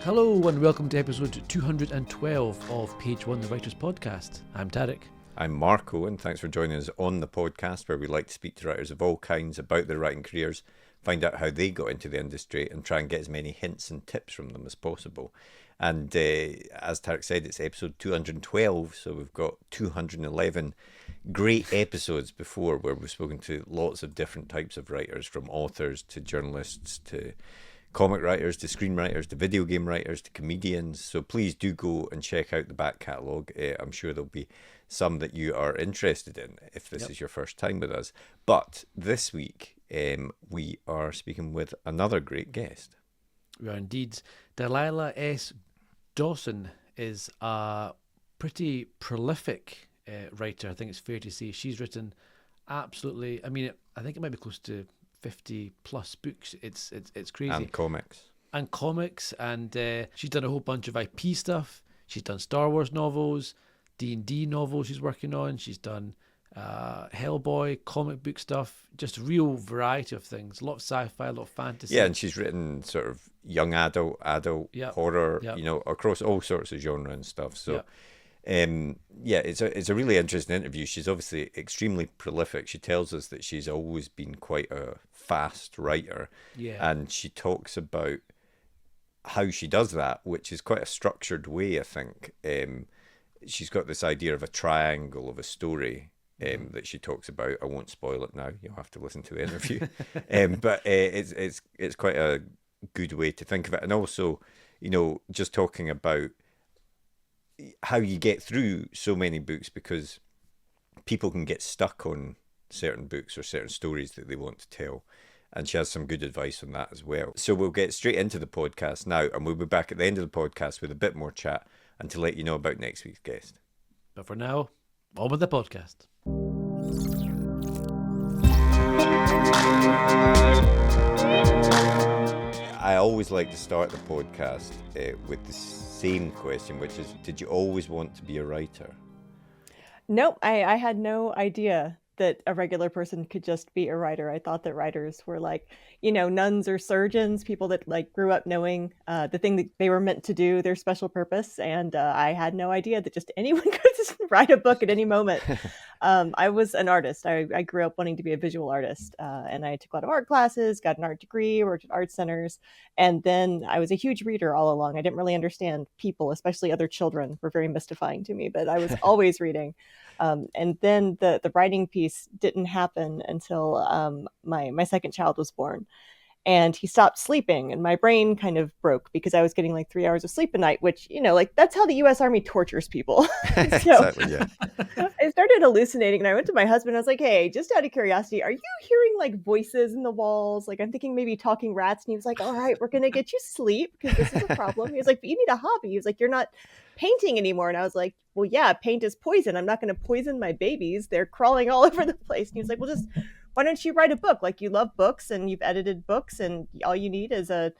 Hello and welcome to episode 212 of Page One, the Writers Podcast. I'm Tarek. I'm Marco, and thanks for joining us on the podcast where we like to speak to writers of all kinds about their writing careers, find out how they got into the industry, and try and get as many hints and tips from them as possible. And as Tarek said, it's episode 212, so we've got 211 great episodes before where we've spoken to lots of different types of writers, from authors to journalists to comic writers to screenwriters to video game writers to comedians. So please do go and check out the back catalogue. I'm sure there'll be some that you are interested in if this is your first time with us. But this week we are speaking with another great guest. We are indeed. Delilah S. Dawson is a pretty prolific writer. I think it's fair to say she's written absolutely, I think it might be close to 50 plus books. It's crazy. And comics. And she's done a whole bunch of IP stuff. She's done Star Wars novels, D&D novels she's working on. She's done Hellboy, comic book stuff, just real variety of things. A lot of sci-fi, a lot of fantasy. Yeah, and she's written sort of young adult, horror, across all sorts of genre and stuff. So it's a really interesting interview. She's obviously extremely prolific. She tells us that she's always been quite a fast writer, and she talks about how she does that, which is quite a structured way, I think. She's got this idea of a triangle of a story that she talks about. I won't spoil it now. You'll have to listen to the interview. But it's quite a good way to think of it. And also, just talking about how you get through so many books, because people can get stuck on certain books or certain stories that they want to tell. And she has some good advice on that as well. So we'll get straight into the podcast now, and we'll be back at the end of the podcast with a bit more chat and to let you know about next week's guest. But for now, on with the podcast. I always like to start the podcast with the same question, which is, did you always want to be a writer? Nope, I had no idea that a regular person could just be a writer. I thought that writers were like, nuns or surgeons, people that like grew up knowing the thing that they were meant to do, their special purpose. And I had no idea that just anyone could just write a book at any moment. I was an artist. I grew up wanting to be a visual artist, and I took a lot of art classes, got an art degree, worked at art centers. And then I was a huge reader all along. I didn't really understand people, especially other children, were very mystifying to me, but I was always reading. And then the writing piece didn't happen until my second child was born. And he stopped sleeping, and my brain kind of broke because I was getting like 3 hours of sleep a night, which, that's how the U.S. Army tortures people. Exactly, yeah. I started hallucinating, and I went to my husband. I was like, hey, just out of curiosity, are you hearing like voices in the walls? Like, I'm thinking maybe talking rats. And he was like, all right, we're going to get you sleep because this is a problem. He was like, but you need a hobby. He was like, you're not painting anymore. And I was like, well, yeah, paint is poison. I'm not going to poison my babies. They're crawling all over the place. And he was like, well, just why don't you write a book? Like, you love books and you've edited books, and all you need is a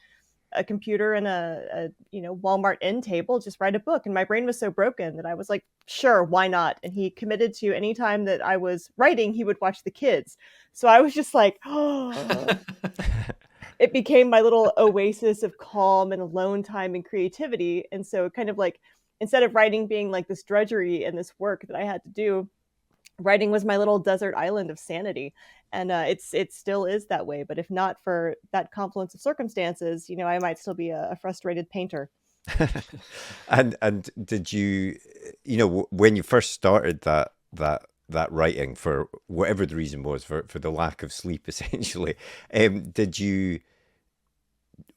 computer and a Walmart end table. Just write a book. And my brain was so broken that I was like, sure, why not? And he committed to any time that I was writing, he would watch the kids. So I was just like, oh. It became my little oasis of calm and alone time and creativity. And so kind of like, instead of writing being like this drudgery and this work that I had to do, writing was my little desert island of sanity. And it still is that way. But if not for that confluence of circumstances, I might still be a frustrated painter. And did you, when you first started that writing, for whatever the reason was, for the lack of sleep, essentially,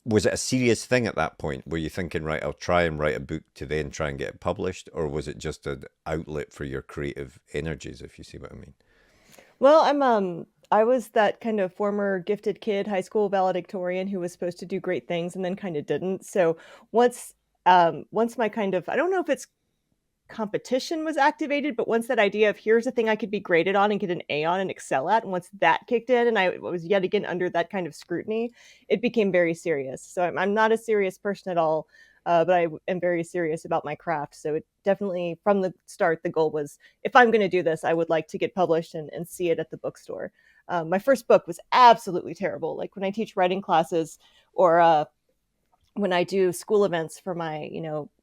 was it a serious thing at that point? Were you thinking, right, I'll try and write a book to then try and get it published? Or was it just an outlet for your creative energies, if you see what I mean? Well, I was that kind of former gifted kid, high school valedictorian who was supposed to do great things and then kind of didn't. So once my kind of, I don't know if it's competition was activated, but once that idea of here's a thing I could be graded on and get an A on and excel at, and once that kicked in and I was yet again under that kind of scrutiny, it became very serious. So I'm not a serious person at all. but I am very serious about my craft. So it definitely, from the start, the goal was, if I'm going to do this, I would like to get published and see it at the bookstore. My first book was absolutely terrible. Like when I teach writing classes or when I do school events for my,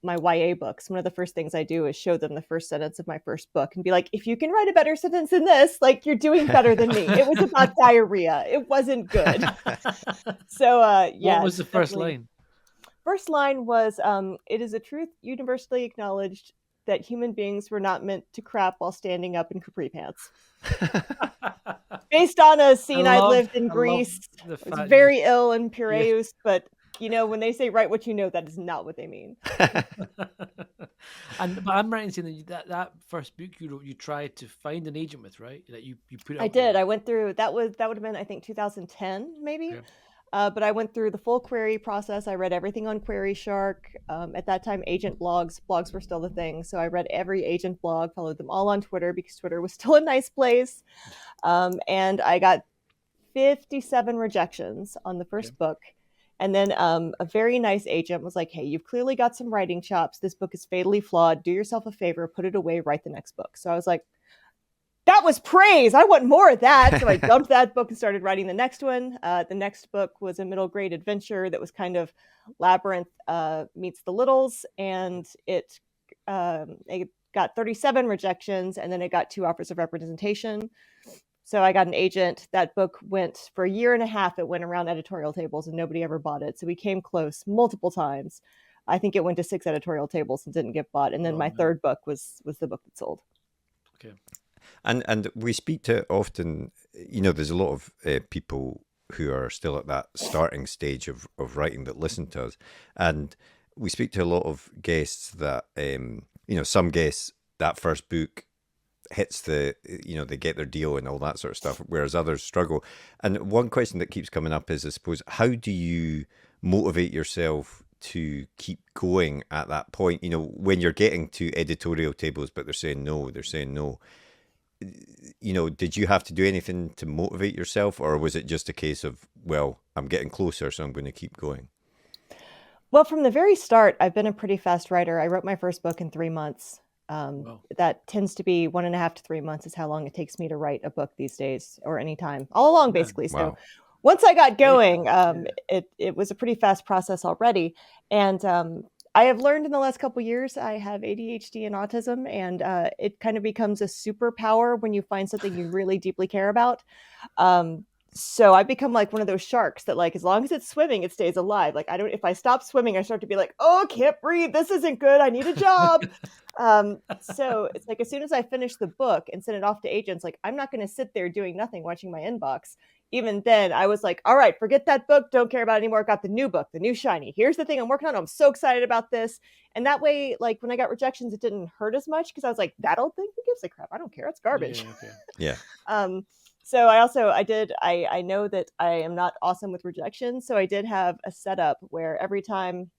my YA books, one of the first things I do is show them the first sentence of my first book and be like, if you can write a better sentence than this, like you're doing better than me. It was about diarrhea. It wasn't good. So, yeah. What was the first line? First line was, it is a truth universally acknowledged that human beings were not meant to crap while standing up in capri pants. Based on a scene I lived in Greece. I was very ill in Piraeus, but when they say write what you know, that is not what they mean. But I'm right in saying that first book you wrote, you tried to find an agent with, right? That you put it. I did. I went through that would have been, I think, 2010 maybe. Okay. But I went through the full query process. I read everything on Query Shark. At that time, agent blogs were still the thing. So I read every agent blog, followed them all on Twitter because Twitter was still a nice place. And I got 57 rejections on the first book. And then a very nice agent was like, hey, you've clearly got some writing chops. This book is fatally flawed. Do yourself a favor, put it away, write the next book. So I was like, that was praise. I want more of that. So I dumped that book and started writing the next one. The next book was a middle grade adventure that was kind of Labyrinth meets the Littles. And it got 37 rejections, and then it got 2 offers of representation. So I got an agent. That book went for a year and a half. It went around editorial tables and nobody ever bought it. So we came close multiple times. I think it went to 6 editorial tables and didn't get bought. And then my third book was the book that sold. Okay. And we speak to often, there's a lot of people who are still at that starting stage of writing that listen to us. And we speak to a lot of guests that, some guests, that first book hits they get their deal and all that sort of stuff, whereas others struggle. And one question that keeps coming up is, I suppose, how do you motivate yourself to keep going at that point? When you're getting to editorial tables, but they're saying no. Did you have to do anything to motivate yourself, or was it just a case of, well, I'm getting closer, so I'm going to keep going? Well, from the very start, I've been a pretty fast writer. I wrote my first book in 3 months. That tends to be 1.5 to 3 months is how long it takes me to write a book these days, or any time, all along, basically. Wow. So once I got going, it was a pretty fast process already. And I have learned in the last couple of years, I have ADHD and autism, and it kind of becomes a superpower when you find something you really deeply care about. So I become like one of those sharks that, like, as long as it's swimming, it stays alive. Like, if I stop swimming, I start to be like, oh, can't breathe. This isn't good. I need a job. So it's like, as soon as I finish the book and send it off to agents, like, I'm not going to sit there doing nothing, watching my inbox. Even then I was like, all right, forget that book. Don't care about it anymore. Got the new book, the new shiny. Here's the thing I'm working on. I'm so excited about this. And that way, like, when I got rejections, it didn't hurt as much because I was like, that old thing, who gives a crap? I don't care. It's garbage. Yeah. So I know that I am not awesome with rejection. So I did have a setup where every time,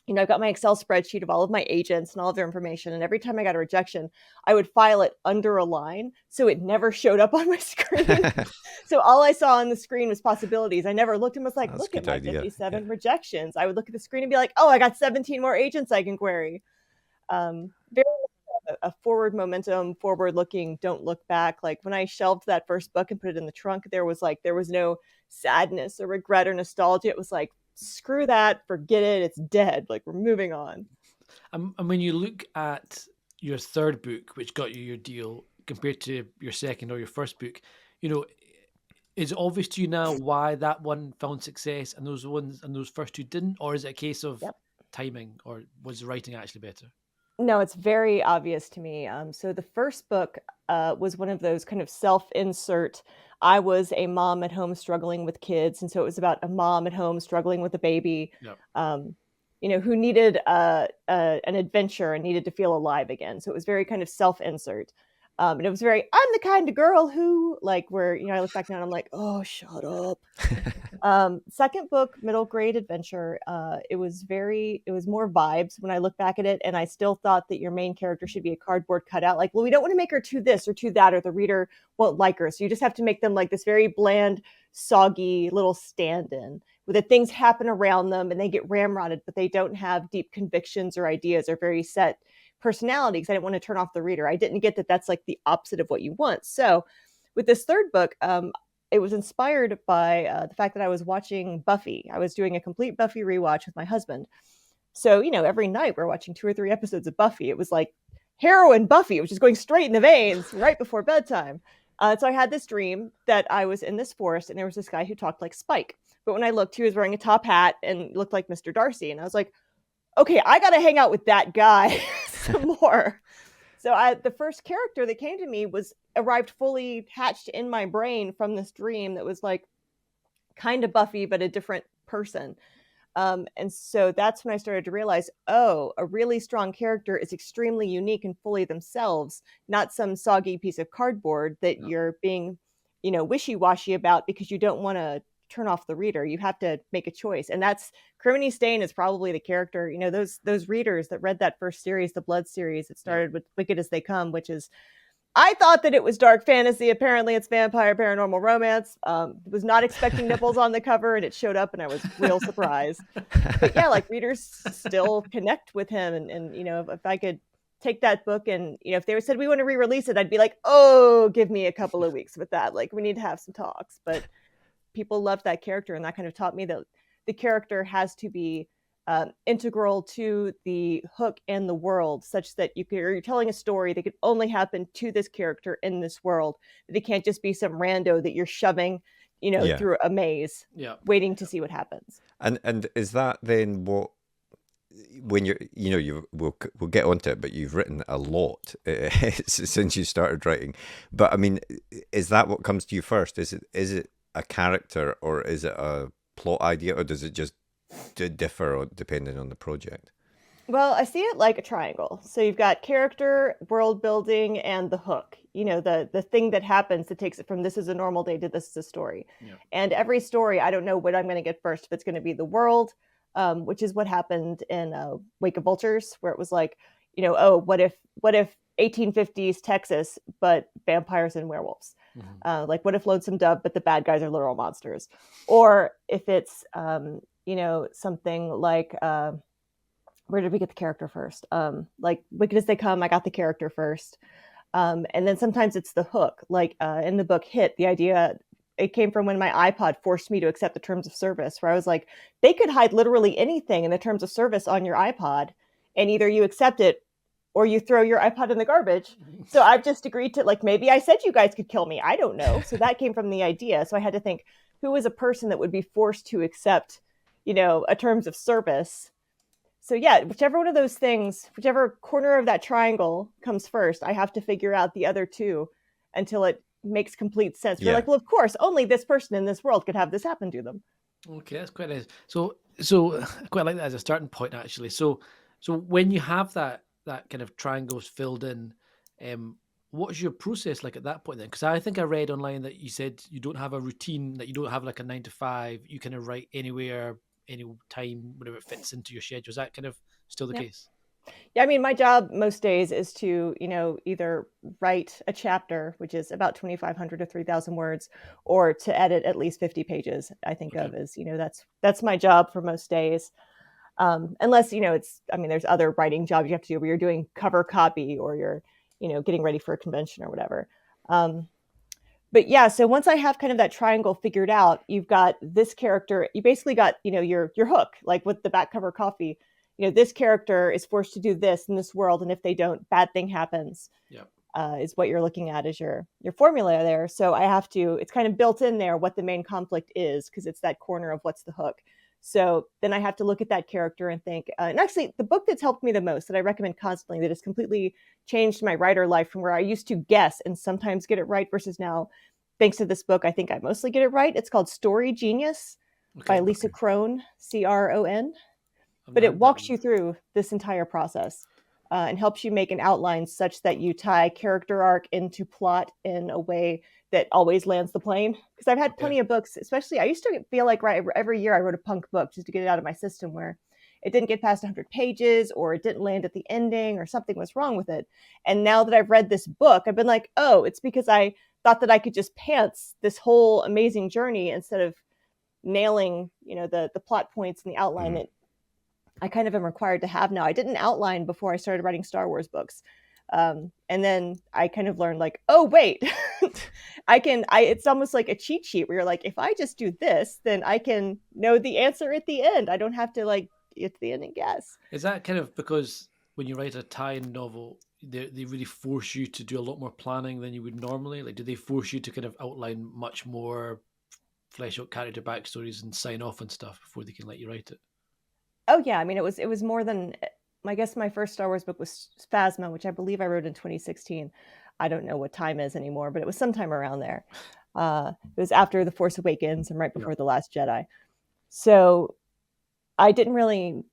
I've got my Excel spreadsheet of all of my agents and all of their information. And every time I got a rejection, I would file it under a line so it never showed up on my screen. So all I saw on the screen was possibilities. I never looked and was like, look at my 57 rejections. I would look at the screen and be like, oh, I got 17 more agents I can query. Very a forward momentum, forward looking, don't look back. Like, when I shelved that first book and put it in the trunk, there was no sadness or regret or nostalgia. It was like, screw that, forget it, it's dead. Like, we're moving on. And when you look at your third book, which got you your deal, compared to your second or your first book, is it obvious to you now why that one found success and those first two didn't? Or is it a case of timing, or was the writing actually better? No, it's very obvious to me. So the first book was one of those kind of self-insert. I was a mom at home struggling with kids. And so it was about a mom at home struggling with a baby, who needed an adventure and needed to feel alive again. So it was very kind of self-insert. And it was very, I'm the kind of girl who, like, where, I look back now and I'm like, oh, shut up. Second book, middle grade adventure. It was more vibes when I look back at it. And I still thought that your main character should be a cardboard cutout. Like, well, we don't want to make her too this or too that, or the reader won't like her. So you just have to make them like this very bland, soggy little stand-in where the things happen around them and they get ramrodded, but they don't have deep convictions or ideas or very set personality, because I didn't want to turn off the reader. I didn't get that that's like the opposite of what you want. So with this third book, it was inspired by the fact that I was watching Buffy. I was doing a complete Buffy rewatch with my husband. So, every night we're watching 2 or 3 episodes of Buffy. It was like heroin Buffy, which is going straight in the veins right before bedtime. So I had this dream that I was in this forest and there was this guy who talked like Spike. But when I looked, he was wearing a top hat and looked like Mr. Darcy. And I was like, okay, I got to hang out with that guy some more. So the first character that came to me arrived fully hatched in my brain from this dream that was like kind of Buffy, but a different person. And so that's when I started to realize, a really strong character is extremely unique and fully themselves, not some soggy piece of cardboard that you're being, wishy-washy about because you don't want to turn off the reader. You have to make a choice. And that's Criminy Stain is probably the character, those readers that read that first series, the Blood series, it started with Wicked as They Come, which is, I thought that it was dark fantasy. Apparently it's vampire paranormal romance. Was not expecting nipples on the cover and it showed up and I was real surprised. But yeah, like readers still connect with him. And if I could take that book and, if they said we want to re-release it, I'd be like, oh, give me a couple of weeks with that. Like we need to have some talks. But people loved that character, and that kind of taught me that the character has to be integral to the hook and the world, such that you're telling a story that could only happen to this character in this world, that it can't just be some rando that you're shoving through a maze waiting to see what happens. And is that then what, when we'll get onto it, but you've written a lot since you started writing, but I mean, is that what comes to you first? Is it a character, or is it a plot idea, or does it just differ depending on the project? Well, I see it like a triangle. So you've got character, world building, and the hook. The thing that happens that takes it from this is a normal day to this is a story. Yeah. And every story, I don't know what I'm going to get first. If it's going to be the world, which is what happened in Wake of Vultures, where it was like, what if 1850s Texas, but vampires and werewolves? Mm-hmm. Like, what if Lonesome Dove, but the bad guys are literal monsters? Or if it's, something like, where did we get the character first? Like Wicked as They Come, I got the character first. And then sometimes it's the hook. Like in the book Hit, the idea, it came from when my iPod forced me to accept the terms of service, where I was like, they could hide literally anything in the terms of service on your iPod, and either you accept it or you throw your iPod in the garbage. So I've just agreed to, like, maybe I said you guys could kill me. I don't know. So that came from the idea. So I had to think, who is a person that would be forced to accept, a terms of service? So yeah, whichever one of those things, whichever corner of that triangle comes first, I have to figure out the other two until it makes complete sense. We're like, well, of course, only this person in this world could have this happen to them. Okay, that's quite nice. So I quite like that as a starting point, actually. So when you have that kind of triangles filled in, what's your process like at that point then? Because I think I read online that you said you don't have a routine, that you don't have like a 9 to 5. You kind of write anywhere, any time, whenever it fits into your schedule. Is that kind of still the case? Yeah, I mean, my job most days is to, either write a chapter, which is about 2,500 to 3,000 words, or to edit at least 50 pages, I think of as, that's my job for most days. Unless, there's other writing jobs you have to do where you're doing cover copy or you're, getting ready for a convention or whatever. But yeah, so once I have kind of that triangle figured out, you've got this character, you basically got, your hook, like with the back cover coffee, this character is forced to do this in this world. And if they don't, bad thing happens. Yep. Is what you're looking at as your formula there. So I have to, it's kind of built in there what the main conflict is, because it's that corner of what's the hook. So then I have to look at that character and think, and actually the book that's helped me the most, that I recommend constantly, that has completely changed my writer life from where I used to guess and sometimes get it right versus now, thanks to this book, I think I mostly get it right. It's called Story Genius by Lisa Crone, Cron. But it walks you through this entire process. and helps you make an outline such that you tie character arc into plot in a way that always lands the plane. Because I've had plenty of books, especially I used to feel like every year I wrote a punk book just to get it out of my system, where it didn't get past 100 pages, or it didn't land at the ending, or something was wrong with it. And now that I've read this book, I've been like, oh, it's because I thought that I could just pants this whole amazing journey instead of nailing, the plot points and the outline that I kind of am required to have now. I didn't outline before I started writing Star Wars books. And then I kind of learned like, oh, wait, it's almost like a cheat sheet where you're like, if I just do this, then I can know the answer at the end. I don't have to like get to the end and guess. Is that kind of because when you write a tie-in novel, they really force you to do a lot more planning than you would normally? Like, do they force you to kind of outline much more, flesh out character backstories and sign off and stuff before they can let you write it? Oh yeah, I mean, it was more than, I guess my first Star Wars book was Phasma, which I believe I wrote in 2016. I don't know what time is anymore, but it was sometime around there. It was after The Force Awakens and right before The Last Jedi. So I didn't really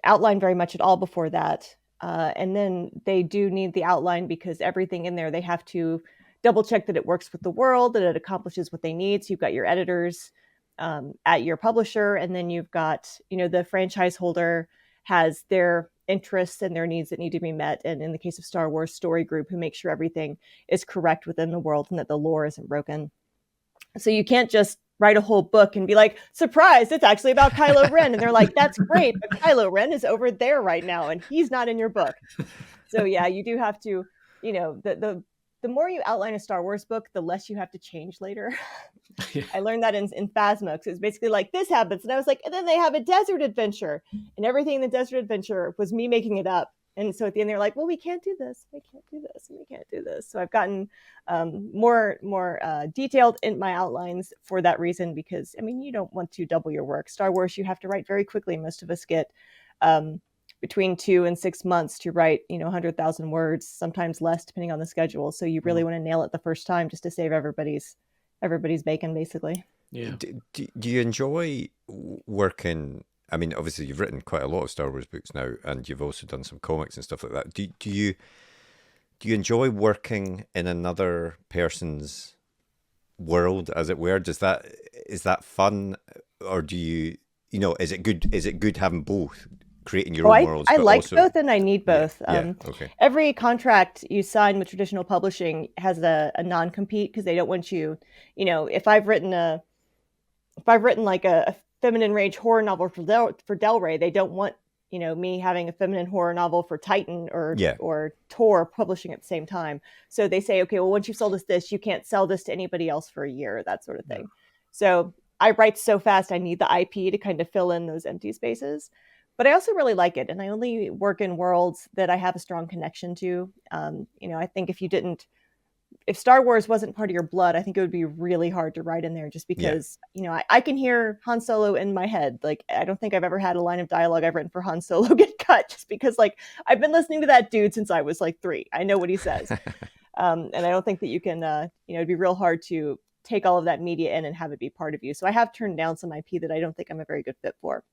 outline very much at all before that. And then they do need the outline because everything in there, they have to double check that it works with the world, that it accomplishes what they need. So you've got your editors at your publisher, and then you've got, the franchise holder has their interests and their needs that need to be met. And in the case of Star Wars, story group, who makes sure everything is correct within the world and that the lore isn't broken. So you can't just write a whole book and be like, surprise, it's actually about Kylo Ren. And they're like, that's great, but Kylo Ren is over there right now and he's not in your book. So yeah, you do have to, the more you outline a Star Wars book, the less you have to change later. Yeah. I learned that in Phasma, because it's basically like, this happens. And I was like, and then they have a desert adventure. And everything in the desert adventure was me making it up. And so at the end, they're like, well, we can't do this. We can't do this. And we can't do this. So I've gotten more detailed in my outlines for that reason, because, I mean, you don't want to double your work. Star Wars, you have to write very quickly. Most of us get between 2 and 6 months to write, 100,000 words, sometimes less, depending on the schedule. So you really want to nail it the first time just to save everybody's bacon, basically. Yeah. Do you enjoy working? I mean, obviously you've written quite a lot of Star Wars books now, and you've also done some comics and stuff like that. Do you enjoy working in another person's world, as it were? Is that fun, or do you is it good having both? Creating your own worlds. I like both, and I need both. Yeah, okay. Every contract you sign with traditional publishing has a non-compete, because they don't want you, if I've written like a feminine rage horror novel for Del Rey, they don't want, me having a feminine horror novel for Titan or Tor publishing at the same time. So they say, okay, well, once you've sold us this, you can't sell this to anybody else for a year, that sort of thing. Yeah. So I write so fast, I need the IP to kind of fill in those empty spaces. But I also really like it, and I only work in worlds that I have a strong connection to. I think if Star Wars wasn't part of your blood, I think it would be really hard to write in there, just because, I can hear Han Solo in my head. Like, I don't think I've ever had a line of dialogue I've written for Han Solo get cut, just because, like, I've been listening to that dude since I was like 3. I know what he says. And I don't think that you can, it'd be real hard to take all of that media in and have it be part of you. So I have turned down some IP that I don't think I'm a very good fit for.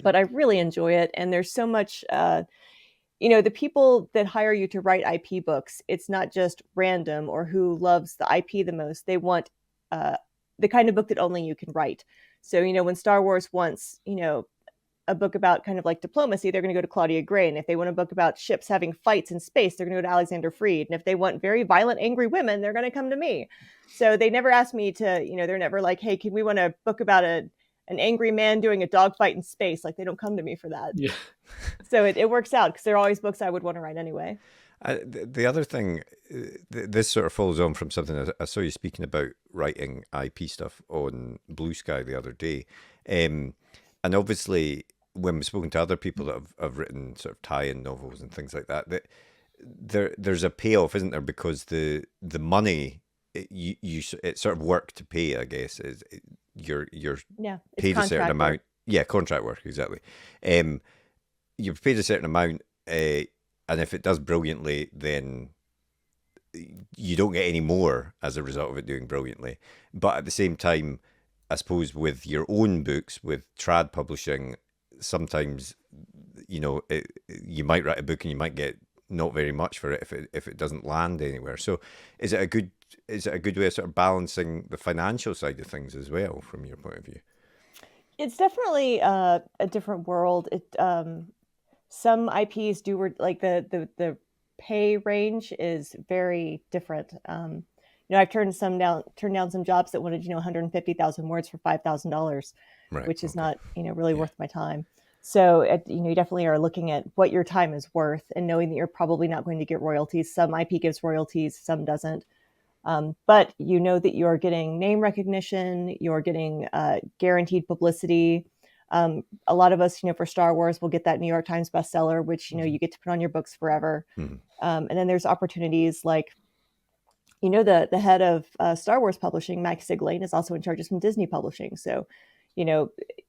But I really enjoy it. And there's so much, the people that hire you to write IP books, it's not just random or who loves the IP the most. They want the kind of book that only you can write. So, when Star Wars wants, a book about kind of like diplomacy, they're going to go to Claudia Gray. And if they want a book about ships having fights in space, they're going to go to Alexander Freed. And if they want very violent, angry women, they're going to come to me. So they never ask me to, they're never like, hey, we want a book about an angry man doing a dogfight in space. Like, they don't come to me for that. Yeah. So it works out, because they're always books I would want to write anyway. The other thing, this sort of follows on from something I saw you speaking about writing IP stuff on Blue Sky the other day. And obviously, when we've spoken to other people that have written sort of tie-in novels and things like that, there's a payoff, isn't there? Because the money, it sort of work to pay, I guess, is you're paid a certain amount. Yeah, contract work, exactly. You're paid a certain amount, and if it does brilliantly, then you don't get any more as a result of it doing brilliantly. But at the same time, I suppose with your own books, with trad publishing, sometimes you might write a book and you might get not very much for it if it doesn't land anywhere. So is it a good way of sort of balancing the financial side of things as well from your point of view? It's definitely a different world. Some IPs do like the pay range is very different. I've turned down some jobs that wanted 150,000 words for $5,000, which is not really worth my time. So you definitely are looking at what your time is worth and knowing that you're probably not going to get royalties. Some IP gives royalties, some doesn't. But that you're getting name recognition, you're getting guaranteed publicity. A lot of us, for Star Wars, will get that New York Times bestseller, which, you get to put on your books forever. And then there's opportunities like, the head of Star Wars publishing, Max Siglane, is also in charge of some Disney publishing. So,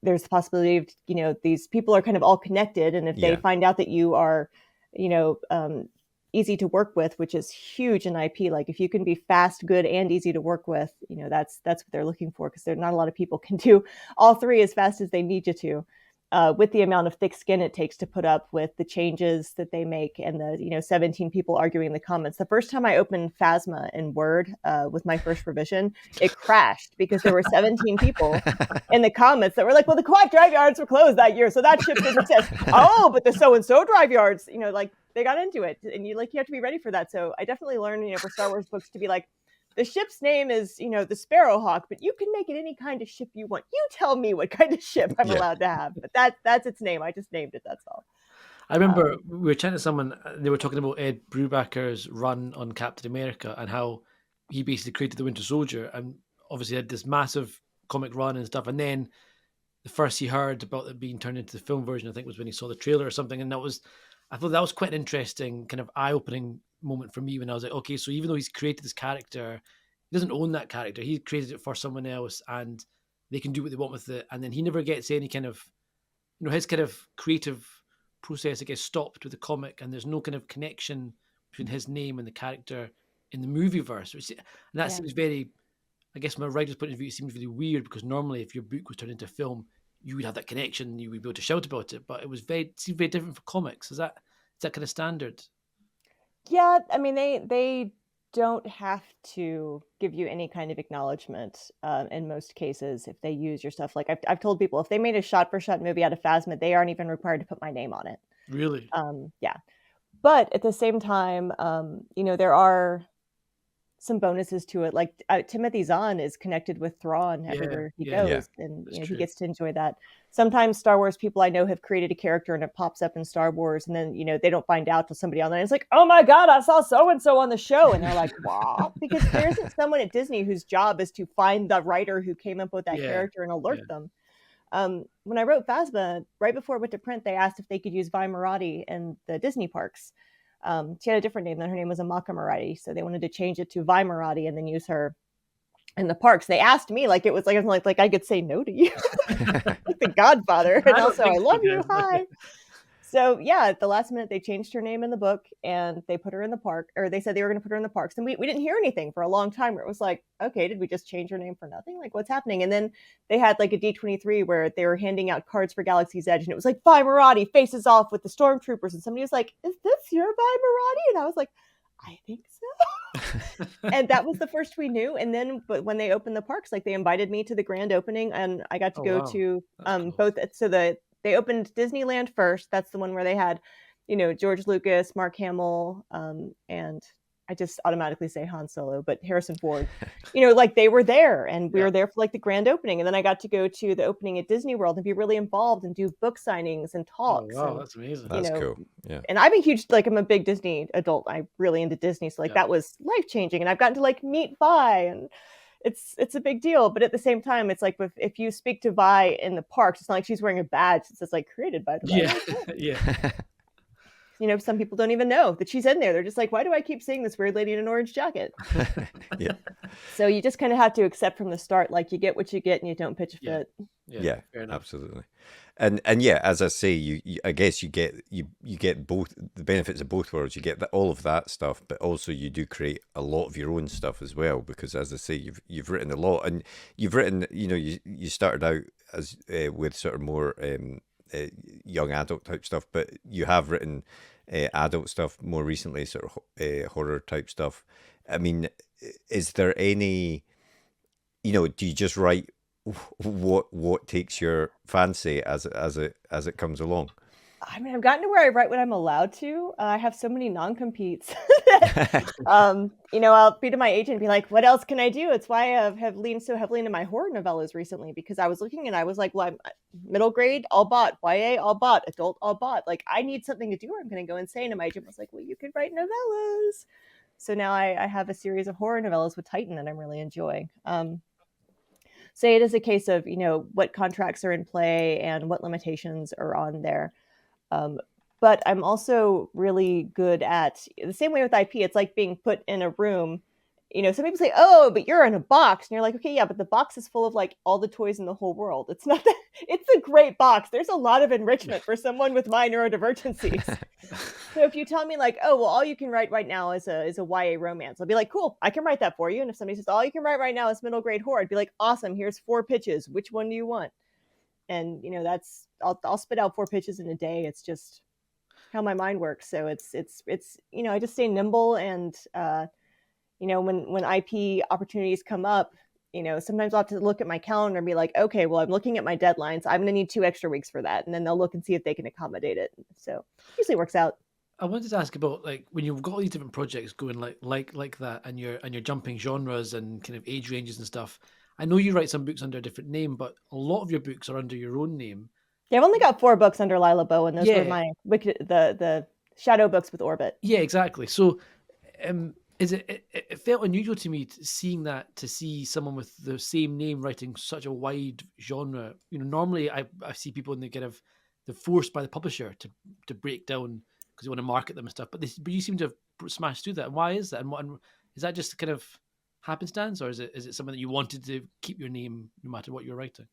there's the possibility of, these people are kind of all connected. And if they find out that you are, easy to work with, which is huge in IP. Like if you can be fast, good, and easy to work with, that's what they're looking for, because there's not a lot of people can do all three as fast as they need you to, with the amount of thick skin it takes to put up with the changes that they make and the 17 people arguing in the comments. The first time I opened Phasma in Word with my first revision, it crashed because there were 17 people in the comments that were like, well, the Quad drive yards were closed that year, so that ship doesn't exist. Oh, but the so-and-so drive yards, like they got into it, and you have to be ready for that. So I definitely learned, for Star Wars books to be like, the ship's name is, the Sparrowhawk, but you can make it any kind of ship you want. You tell me what kind of ship I'm allowed to have, but that's its name. I just named it. That's all. I remember we were chatting to someone. They were talking about Ed Brubaker's run on Captain America and how he basically created the Winter Soldier, and obviously had this massive comic run and stuff. And then the first he heard about it being turned into the film version, I think, was when he saw the trailer or something, and I thought that was quite an interesting kind of eye-opening moment for me when I was like, okay, so even though he's created this character, he doesn't own that character. He created it for someone else, and they can do what they want with it. And then he never gets any kind of, his kind of creative process, I guess, stopped with the comic, and there's no kind of connection between his name and the character in the movieverse. And that seems very, I guess, from a writer's point of view, it seems really weird, because normally if your book was turned into a film, you would have that connection, you would be able to shout about it. But it seemed very different for comics. Is that kind of standard? Yeah, I mean, they don't have to give you any kind of acknowledgement in most cases if they use your stuff. Like I've told people, if they made a shot-for-shot movie out of Phasma, they aren't even required to put my name on it. Really? Yeah. But at the same time, there are some bonuses to it. Like Timothy Zahn is connected with Thrawn everywhere he goes, and he gets to enjoy that. Sometimes Star Wars people I know have created a character and it pops up in Star Wars, and then they don't find out till somebody online is like, "Oh my God, I saw so and so on the show," and they're like, "Wow!" Because there isn't someone at Disney whose job is to find the writer who came up with that character and alert them. When I wrote Phasma, right before it went to print, they asked if they could use Vi Marati in the Disney parks. She had a different name. Then her name was Amaka Marati, so they wanted to change it to Vi Marati and then use her in the parks. They asked me like it was like I could say no to you, like the Godfather, and also I love you. Hi. So yeah, at the last minute they changed her name in the book and they put her in the park, or they said they were going to put her in the parks, and we didn't hear anything for a long time. Where it was like, okay, did we just change her name for nothing? Like, what's happening? And then they had like a D23 where they were handing out cards for Galaxy's Edge, and it was like Vi Marati faces off with the stormtroopers, and somebody was like, "Is this your Vi Marati?" And I was like, "I think so." And that was the first we knew. And then, but when they opened the parks, like they invited me to the grand opening, and I got to go to cool. Both. So they opened Disneyland first. That's the one where they had, George Lucas, Mark Hamill, and I just automatically say Han Solo, but Harrison Ford, like they were there, and we were there for like the grand opening. And then I got to go to the opening at Disney World and be really involved and do book signings and talks. Oh, wow, that's amazing. That's cool. Yeah. And I'm a huge, I'm a big Disney adult. I'm really into Disney. So that was life-changing. And I've gotten to meet Vi, and it's a big deal. But at the same time, it's like if you speak to Vi in the parks, it's not like she's wearing a badge that says created by the yeah. Some people don't even know that she's in there. They're just like, why do I keep seeing this weird lady in an orange jacket? Yeah. So you just kind of have to accept from the start, you get what you get and you don't pitch a fit. Yeah, absolutely. And yeah, as I say, I guess you get both the benefits of both worlds. You get all of that stuff, but also you do create a lot of your own stuff as well, because as I say, you've written a lot, and you've written, you started out as with sort of more young adult type stuff, but you have written adult stuff more recently, sort of horror type stuff. I mean, is there any, do you just write what takes your fancy as it comes along? I mean, I've gotten to where I write what I'm allowed to. I have so many non-competes. I'll be to my agent and be like, what else can I do? It's why I have leaned so heavily into my horror novellas recently, because I was looking and I was like, well, I'm middle grade, all bought. YA, all bought. Adult, all bought. Like, I need something to do or I'm going to go insane. And my agent was like, well, you could write novellas. So now I have a series of horror novellas with Titan that I'm really enjoying. So it is a case of, what contracts are in play and what limitations are on there. But I'm also really good at the same way with IP. It's like being put in a room. Some people say, oh, but you're in a box. And you're like, okay, yeah, but the box is full of like all the toys in the whole world. It's not that it's a great box. There's a lot of enrichment for someone with my neurodivergencies. So if you tell me like, oh, well, all you can write right now is a YA romance, I'll be like, cool, I can write that for you. And if somebody says, all you can write right now is middle grade horror, I'd be like, awesome, here's 4 pitches. Which one do you want? And that's I'll spit out 4 pitches in a day. It's just how my mind works. So it's I just stay nimble, and when IP opportunities come up, sometimes I'll have to look at my calendar and be like, okay, well, I'm looking at my deadlines. I'm going to need 2 extra weeks for that. And then they'll look and see if they can accommodate it. So usually works out. I wanted to ask about like when you've got all these different projects going like that, and you're jumping genres and kind of age ranges and stuff. I know you write some books under a different name, but a lot of your books are under your own name. Yeah, I've only got 4 books under Lila Bowen. Those were my the shadow books with Orbit. Yeah, exactly. So, it felt unusual to me to see someone with the same name writing such a wide genre. Normally I see people and they're forced by the publisher to break down because they want to market them and stuff. But you seem to have smashed through that. And why is that? And is that just kind of happenstance, or is it something that you wanted to keep your name no matter what you're writing?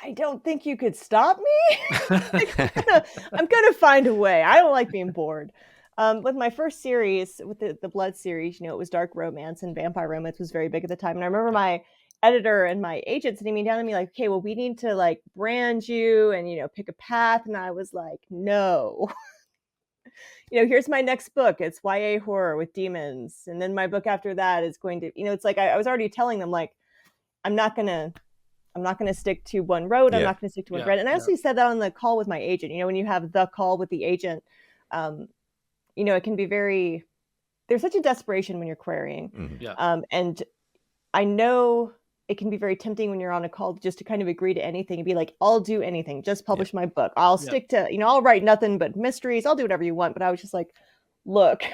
I don't think you could stop me. I'm gonna find a way. I don't like being bored. With my first series, with the Blood series, it was dark romance, and vampire romance was very big at the time. And I remember my editor and my agent sitting me down and me like, okay, well, we need to like brand you and pick a path. And I was like, no. Here's my next book. It's YA horror with demons. And then my book after that is going to, it's like I was already telling them, like, I'm not gonna stick to one road. I'm not gonna stick to one thread. And I actually said that on the call with my agent. When you have the call with the agent, it can be there's such a desperation when you're querying. Mm-hmm. Yeah. And I know it can be very tempting when you're on a call just to kind of agree to anything and be like, I'll do anything, just publish my book. I'll stick to, I'll write nothing but mysteries. I'll do whatever you want. But I was just like, look,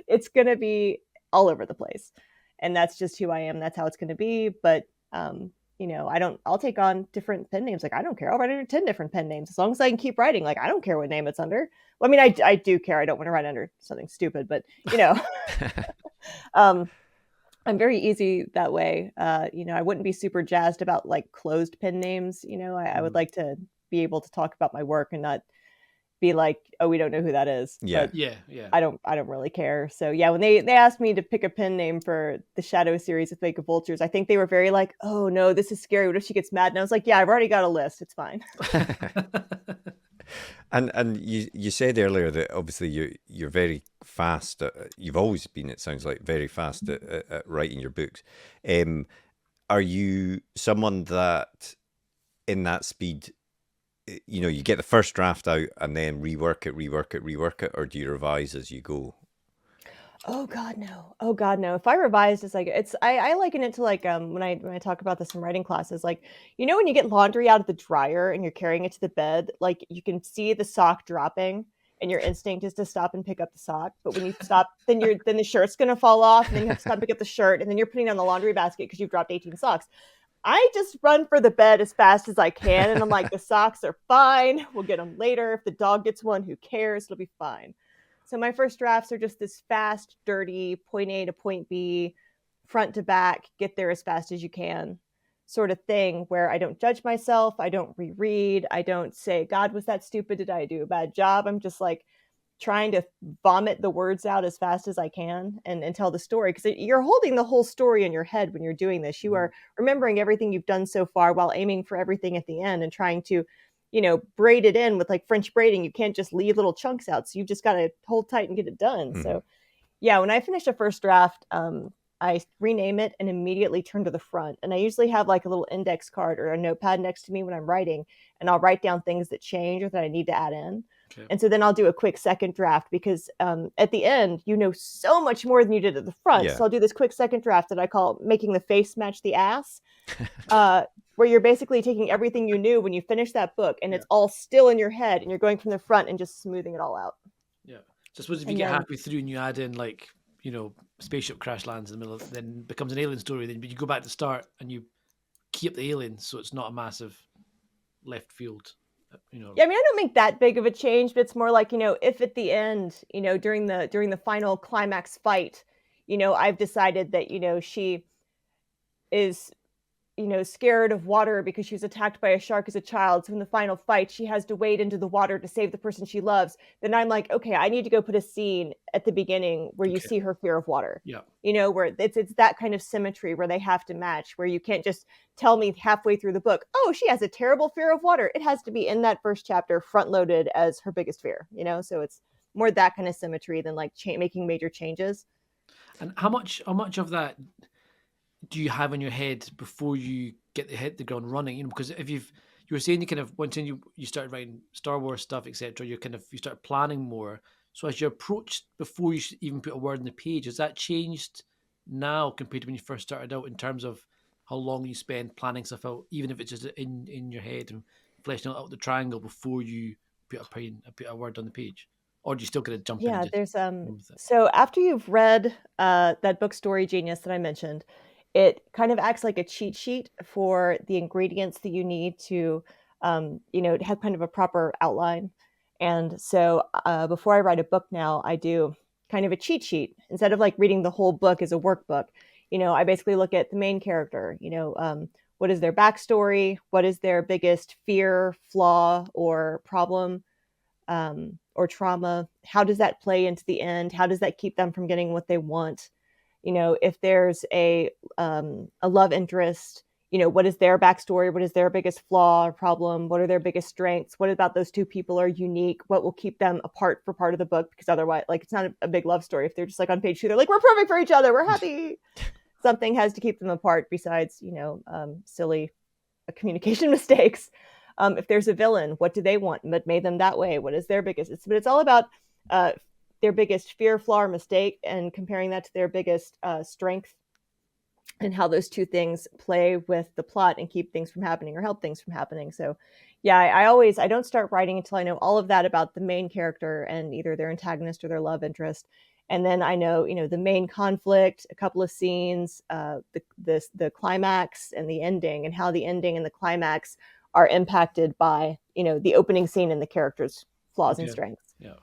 it's going to be all over the place. And that's just who I am. That's how it's going to be. But, I'll take on different pen names. Like, I don't care. I'll write under 10 different pen names as long as I can keep writing. Like, I don't care what name it's under. Well, I mean, I do care. I don't want to write under something stupid, but, I'm very easy that way. I wouldn't be super jazzed about like closed pen names. I would like to be able to talk about my work and not be like, oh, we don't know who that is. Yeah. But I don't really care. So yeah, when they asked me to pick a pen name for the Shadow series of Fake Vultures, I think they were very like, oh no, this is scary. What if she gets mad? And I was like, yeah, I've already got a list. It's fine. And you said earlier that obviously you're very fast. You've always been, it sounds like, very fast at writing your books. Are you someone that in that speed, you get the first draft out and then rework it, or do you revise as you go? Oh God, no. If I revised, it's like I liken it to like when I talk about this in writing classes, like when you get laundry out of the dryer and you're carrying it to the bed, like you can see the sock dropping and your instinct is to stop and pick up the sock. But when you stop, then the shirt's gonna fall off, and then you have to stop and pick up the shirt, and then you're putting it on the laundry basket because you've dropped 18 socks. I just run for the bed as fast as I can, and I'm like, the socks are fine. We'll get them later. If the dog gets one, who cares? It'll be fine. So my first drafts are just this fast, dirty, point A to point B, front to back, get there as fast as you can sort of thing, where I don't judge myself. I don't reread. I don't say, God, was that stupid? Did I do a bad job? I'm just like trying to vomit the words out as fast as I can and tell the story. Because you're holding the whole story in your head when you're doing this. You are remembering everything you've done so far while aiming for everything at the end and trying to braided in with like French braiding. You can't just leave little chunks out. So you just got to hold tight and get it done. Mm-hmm. So yeah, when I finish a first draft, I rename it and immediately turn to the front. And I usually have like a little index card or a notepad next to me when I'm writing, and I'll write down things that change or that I need to add in. Okay. And so then I'll do a quick second draft because at the end, so much more than you did at the front. Yeah. So I'll do this quick second draft that I call making the face match the ass, where you're basically taking everything you knew when you finished that book and it's all still in your head and you're going from the front and just smoothing it all out. Yeah. So I suppose if you get halfway through and you add in like, spaceship crash lands in the middle, then becomes an alien story, then but you go back to the start and you keep the aliens so it's not a massive left field. Yeah, I mean, I don't make that big of a change, but it's more like, if at the end, during the final climax fight, I've decided that, she is, scared of water because she was attacked by a shark as a child. So in the final fight, she has to wade into the water to save the person she loves. Then I'm like, okay, I need to go put a scene at the beginning where you see her fear of water. Yeah. Where it's that kind of symmetry where they have to match, where you can't just tell me halfway through the book, oh, she has a terrible fear of water. It has to be in that first chapter front loaded as her biggest fear, so it's more that kind of symmetry than like making major changes. And how much of that do you have in your head before you hit the ground running? Because if you were saying you kind of once you started writing Star Wars stuff, etc., you start planning more. So as you approach before you even put a word on the page, has that changed now compared to when you first started out in terms of how long you spend planning stuff out, even if it's just in your head and fleshing out the triangle before you put a word on the page? Or do you still get to jump in? Yeah, there's so after you've read that book Story Genius that I mentioned, it kind of acts like a cheat sheet for the ingredients that you need to, have kind of a proper outline. And so before I write a book now, I do kind of a cheat sheet. Instead of like reading the whole book as a workbook, I basically look at the main character, what is their backstory? What is their biggest fear, flaw, or problem, or trauma? How does that play into the end? How does that keep them from getting what they want? If there's a love interest, what is their backstory? What is their biggest flaw or problem? What are their biggest strengths? What about those two people are unique? What will keep them apart for part of the book? Because otherwise, like, it's not a big love story. If they're just like on page 2, they're like, we're perfect for each other. We're happy. Something has to keep them apart besides, silly communication mistakes. If there's a villain, what do they want? What made them that way? What is their biggest? But it's all about their biggest fear, flaw, or mistake, and comparing that to their biggest strength, and how those two things play with the plot and keep things from happening or help things from happening. So yeah, I don't start writing until I know all of that about the main character and either their antagonist or their love interest. And then I know, the main conflict, a couple of scenes, the climax and the ending, and how the ending and the climax are impacted by, the opening scene and the character's flaws and strengths. Yeah.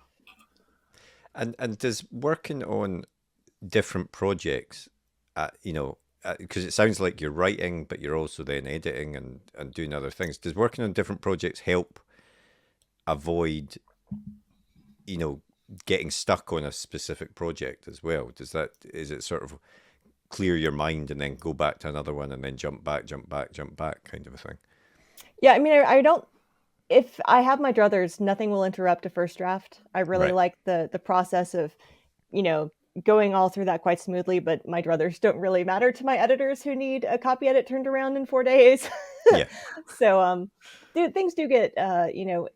And does working on different projects, because it sounds like you're writing, but you're also then editing and doing other things. Does working on different projects help avoid, getting stuck on a specific project as well? Is it sort of clear your mind and then go back to another one and then jump back kind of a thing? Yeah, I mean, I don't. If I have my druthers, nothing will interrupt a first draft. I really like the process of, going all through that quite smoothly, but my druthers don't really matter to my editors who need a copy edit turned around in 4 days. Yeah. So, things do get,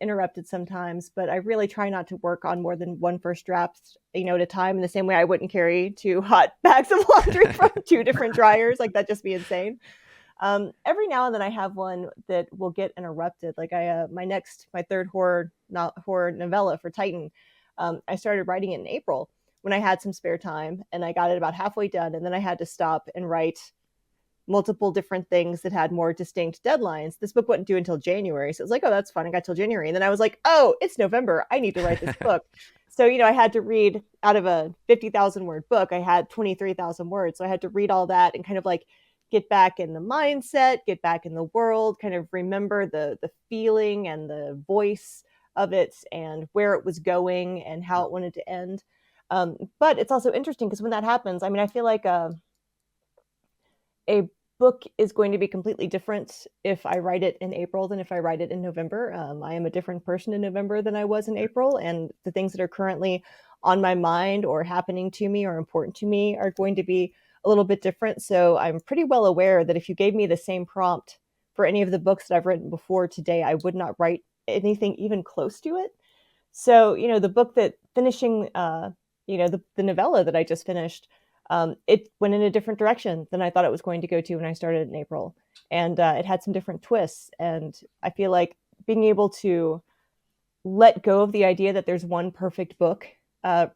interrupted sometimes, but I really try not to work on more than one first draft, at a time, in the same way I wouldn't carry 2 hot bags of laundry from 2 different dryers. Like, that'd just be insane. Every now and then I have one that will get interrupted. Like my third horror novella for Titan. I started writing it in April when I had some spare time, and I got it about halfway done. And then I had to stop and write multiple different things that had more distinct deadlines. This book wasn't due until January. So it was like, oh, that's fun. I got till January. And then I was like, oh, it's November. I need to write this book. So, I had to read out of a 50,000 word book. I had 23,000 words. So I had to read all that and kind of like get back in the mindset, get back in the world, kind of remember the feeling and the voice of it and where it was going and how it wanted to end. But it's also interesting because when that happens, I mean, I feel like a book is going to be completely different if I write it in April than if I write it in November. I am a different person in November than I was in April, and the things that are currently on my mind or happening to me or important to me are going to be a little bit different. So I'm pretty well aware that if you gave me the same prompt for any of the books that I've written before today, I would not write anything even close to it. So, the book that finishing, the novella that I just finished, it went in a different direction than I thought it was going to go to when I started in April. And it had some different twists. And I feel like being able to let go of the idea that there's one perfect book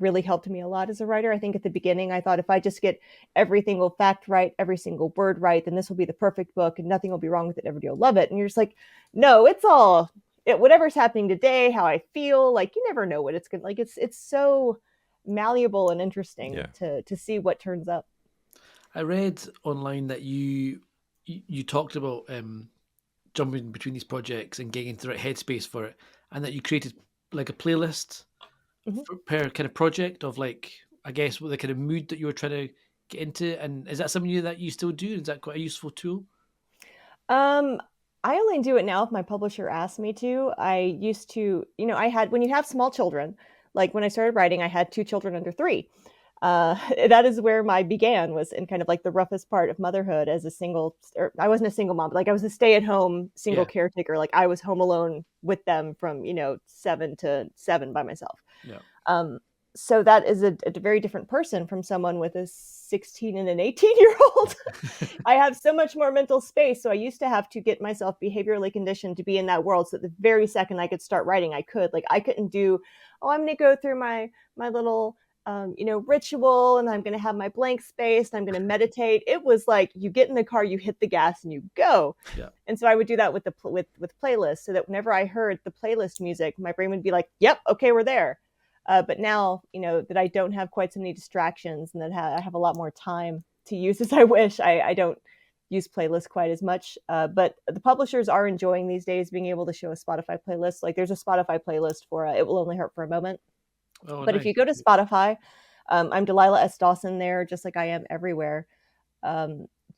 really helped me a lot as a writer. I think at the beginning, I thought if I just get every single fact right, every single word right, then this will be the perfect book and nothing will be wrong with it. Everybody will love it. And you're just like, no, it's all whatever's happening today, how I feel. Like, you never know what it's going to, like, it's so malleable and interesting to see what turns up. I read online that you talked about jumping between these projects and getting into the right headspace for it, and that you created like a playlist per kind of project of, like, I guess, what the kind of mood that you were trying to get into. And is that something that you still do? Is that quite a useful tool? I only do it now if my publisher asks me to. I used to, I had, when you have small children, like when I started writing, I had 2 children under 3. That is where my began, was in kind of like the roughest part of motherhood as a single, or I wasn't a single mom, but like I was a stay-at-home single caretaker. Like I was home alone with them from, 7 to 7 by myself. Yeah. So that is a very different person from someone with a 16 and an 18-year-old. I have so much more mental space. So I used to have to get myself behaviorally conditioned to be in that world. So the very second I could start writing, I could. Like I couldn't do, I'm going to go through my little, ritual, and I'm going to have my blank space, and I'm going to meditate. It was like you get in the car, you hit the gas, and you go. Yeah. And so I would do that with with playlists, so that whenever I heard the playlist music, my brain would be like, "Yep, okay, we're there." But now, that I don't have quite so many distractions, and that I have a lot more time to use as I wish, I don't use playlists quite as much. But the publishers are enjoying these days being able to show a Spotify playlist. Like there's a Spotify playlist for It Will Only Hurt for a Moment. Oh, but nice. if you go to Spotify, I'm Delilah S. Dawson there, just like I am everywhere.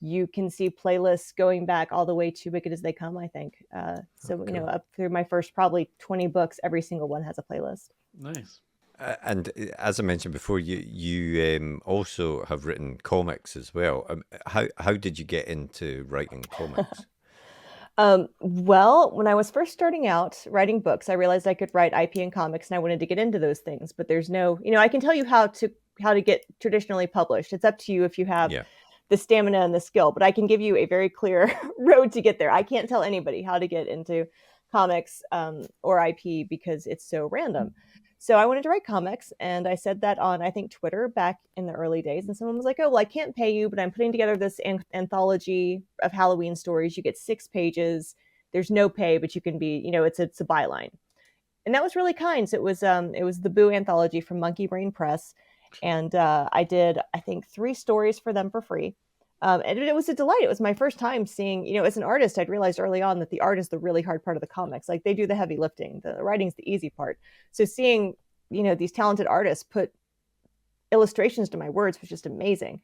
You can see playlists going back all the way to Wicked as They Come, I think. Up through my first probably 20 books, every single one has a playlist. Nice. And as I mentioned before, you also have written comics as well. How did you get into writing comics? Well, when I was first starting out writing books, I realized I could write IP and comics, and I wanted to get into those things. But there's no, I can tell you how to get traditionally published. It's up to you if you have the stamina and the skill. But I can give you a very clear road to get there. I can't tell anybody how to get into comics or IP because it's so random. So I wanted to write comics, and I said that on, I think, Twitter back in the early days. And someone was like, "Oh, well, I can't pay you, but I'm putting together this anthology of Halloween stories. You get 6 pages. There's no pay, but you can be, it's a byline." And that was really kind. So it was the Boo anthology from Monkey Brain Press, and I did, I think, 3 stories for them for free. And it was a delight. It was my first time seeing, as an artist, I'd realized early on that the art is the really hard part of the comics. Like they do the heavy lifting, the writing's the easy part. So seeing, these talented artists put illustrations to my words was just amazing.